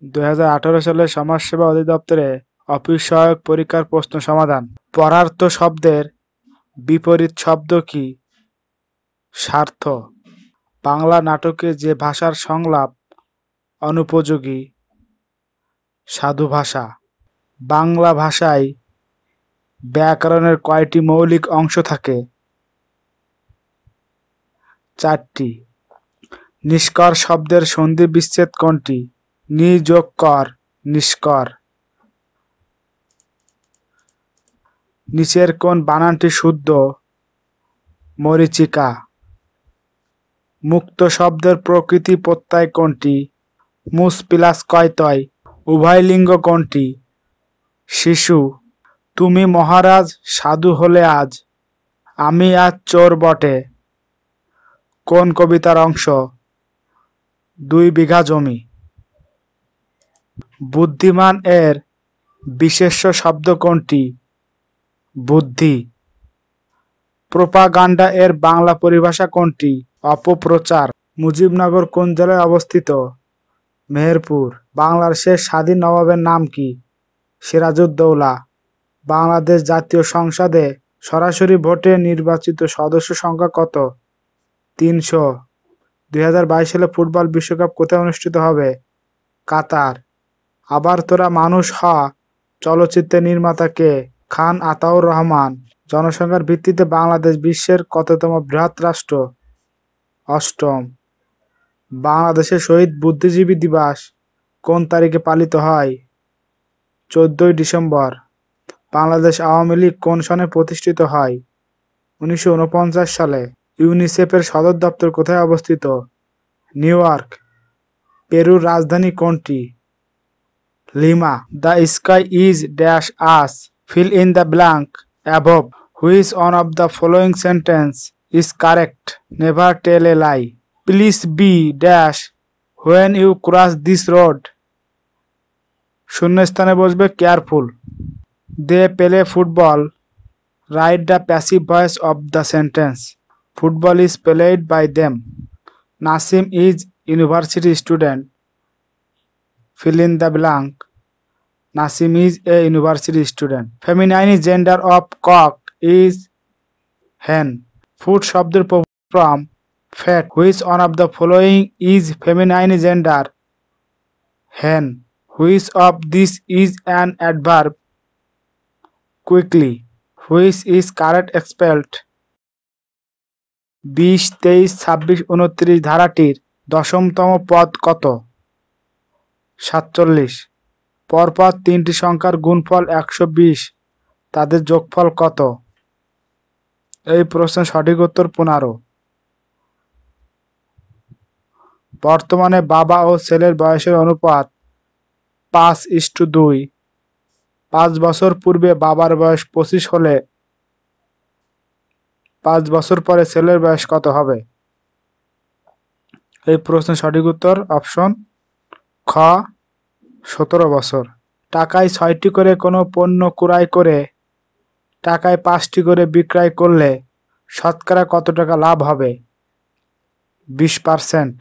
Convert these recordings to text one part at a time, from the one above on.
2018 সালে সমাজসেবা অধিদপ্তরে অফিস সহায়ক পরীক্ষার প্রশ্ন সমাধান। পরার্থ শব্দের বিপরীত শব্দ কি? স্বার্থ। বাংলা নাটকে যে ভাষার সংলাপ অনুপযোগী? সাধু ভাষা। বাংলা ভাষায় ব্যাকরণের কয়টি মৌলিক অংশ থাকে? 4টি। নিষ্কর শব্দের সন্ধি বিচ্ছেদ কোনটি? নি যোগ কর, নিষ্কর। নিচের কোন বানানটি শুদ্ধ? মরীচিকা। মুক্ত শব্দের প্রকৃতি প্রত্যয় কোনটি? মুস প্লাস কয়তয়। উভয় লিঙ্গ কোনটি? শিশু। তুমি মহারাজ সাধু হলে আজ, আমি আজ চোর বটে। কোন কবিতার অংশ? 2 বিঘা জমি। বুদ্ধিমান এর বিশেষ্য শব্দ কোনটি? বুদ্ধি। প্রোপাগান্ডা এর বাংলা পরিভাষা কোনটি? অপপ্রচার। মুজিবনগর কোন জেলায় অবস্থিত? মেহেরপুর। বাংলার শেষ স্বাধীন নবাবের নাম কি? সিরাজউদ্দৌলা। বাংলাদেশ জাতীয় সংসদে সরাসরি ভোটে নির্বাচিত সদস্য সংখ্যা কত? 300। 2022 সালে ফুটবল বিশ্বকাপ কোথায় অনুষ্ঠিত হবে? কাতার। আবার তোরা মানুষ হ চলচ্চিত্রের নির্মাতা কে? খান আতাউর রহমান। জনসংখ্যার ভিত্তিতে বাংলাদেশ বিশ্বের কততম বৃহৎ রাষ্ট্র? 8ম। বাংলাদেশের শহীদ বুদ্ধিজীবী দিবস কোন তারিখে পালিত হয়? 14 ডিসেম্বর। বাংলাদেশ আওয়ামী লীগ কোন সনে প্রতিষ্ঠিত হয়? 1949 সালে। ইউনিসেফের সদর দপ্তর কোথায় অবস্থিত? New York. পেরুর রাজধানী কোনটি? Lima. The sky is dash us, fill in the blank above. Which one of the following sentence is correct? Never tell a lie. Please be dash when you cross this road. শূন্যস্থানে বসবে careful. They play football. Write the passive voice of the sentence. Football is played by them. Nasim is university student. Fill in the blank. Nasim is a university student. Feminine gender of cock is hen. Food শব্দের from fat. Which one of the following is feminine gender? Hen. Which of this is an adverb? Quickly. Which is correct spelled? 20, 23, 26, 29 ধারাটির 10তম পদ কত? 47। পরপর 3টি সংখ্যার গুণফল 120, তাদের যোগফল কত? এই প্রশ্নের সঠিক উত্তর 15। বর্তমানে বাবা ও ছেলের বয়সের অনুপাত 5:2। 5 বছর পূর্বে বাবার বয়স 25 হলে 5 বছর পরে ছেলের বয়স কত হবে? এই প্রশ্নের সঠিক উত্তর অপশন খ 17 বছর। টাকায় 6টি করে কোনো পণ্য ক্রয় করে টাকায় 5টি করে বিক্রয় করলে শতকরা কত টাকা লাভ হবে? 20%।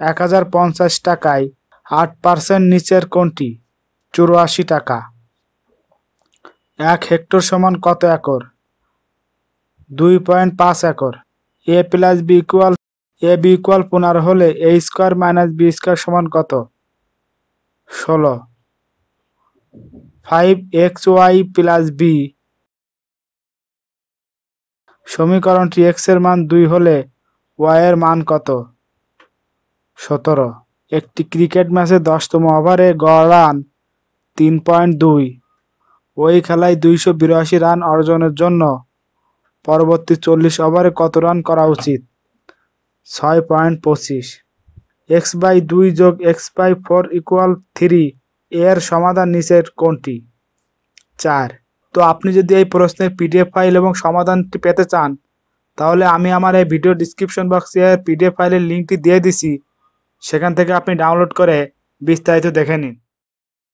1050 টাকায় 8% নিচের কোনটি? 84 টাকা। 1 হেক্টর সমান কত একর? 2.5 একর। a + b = 15 হলে a² - b² সমান কত? 16। 5xy + b সমীকরণটি x এর মান 2 হলে y এর মান কত? 17। একটি ক্রিকেট ম্যাচে 10তম ওভারে গড় রান 3.2। ওই খেলায় 282 রান অর্জনের জন্য পরবর্তী 40 ওভারে কত রান করা উচিত? 6.25। x/2 + x/4 = 3 এর সমাধান নিচের কোনটি? 4। তো আপনি যদি এই প্রশ্নের পিডিএফ ফাইল এবং সমাধানটি পেতে চান তাহলে আমি আমার এই ভিডিও ডিসক্রিপশন বক্সে পিডিএফ ফাইলের লিঙ্কটি দিয়ে দিছি, সেখান থেকে আপনি ডাউনলোড করে বিস্তারিত দেখে নিন।